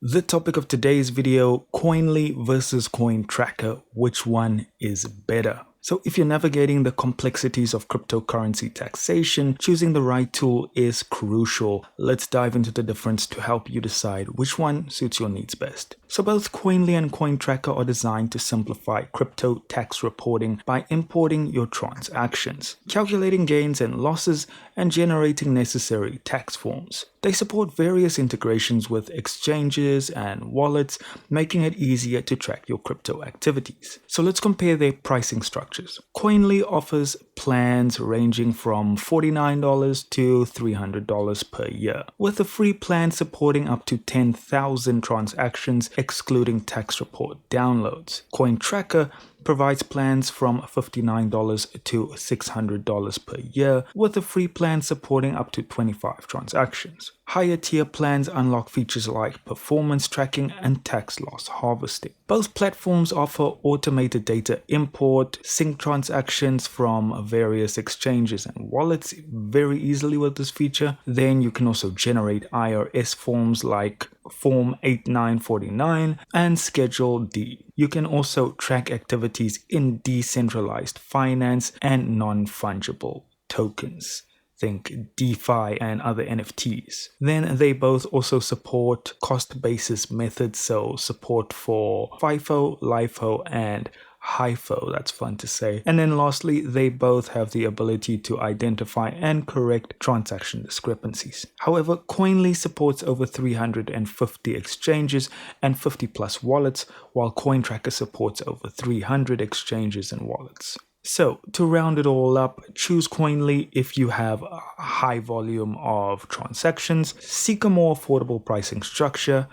The topic of today's video, Koinly versus Cointracker, which one is better? So if you're navigating the complexities of cryptocurrency taxation, choosing the right tool is crucial. Let's dive into the difference to help you decide which one suits your needs best. So both Koinly and Cointracker are designed to simplify crypto tax reporting by importing your transactions, calculating gains and losses, and generating necessary tax forms. They support various integrations with exchanges and wallets, making it easier to track your crypto activities. So let's compare their pricing structures. Koinly offers plans ranging from $49 to $300 per year, with a free plan supporting up to 10,000 transactions excluding tax report downloads. Cointracker provides plans from $59 to $600 per year, with a free plan supporting up to 25 transactions. Higher tier plans unlock features like performance tracking and tax loss harvesting. Both platforms offer automated data import, sync transactions from various exchanges and wallets very easily with this feature. Then you can also generate IRS forms like Form 8949 and Schedule D. You can also track activities in decentralized finance and non-fungible tokens. Think DeFi and other NFTs. Then they both also support cost basis methods, so support for FIFO, LIFO, and HIFO. That's fun to say. And then lastly, they both have the ability to identify and correct transaction discrepancies. However, Koinly supports over 350 exchanges and 50 plus wallets, while Cointracker supports over 300 exchanges and wallets. So, to round it all up, choose Koinly if you have a high volume of transactions, seek a more affordable pricing structure,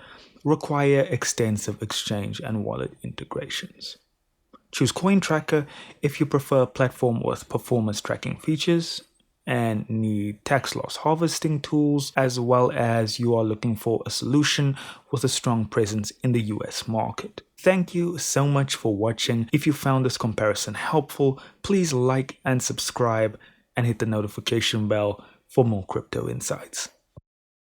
require extensive exchange and wallet integrations. Choose Cointracker if you prefer a platform with performance tracking features and need tax loss harvesting tools, as well as you are looking for a solution with a strong presence in the US market. Thank you so much for watching. If you found this comparison helpful, please like and subscribe and hit the notification bell for more crypto insights.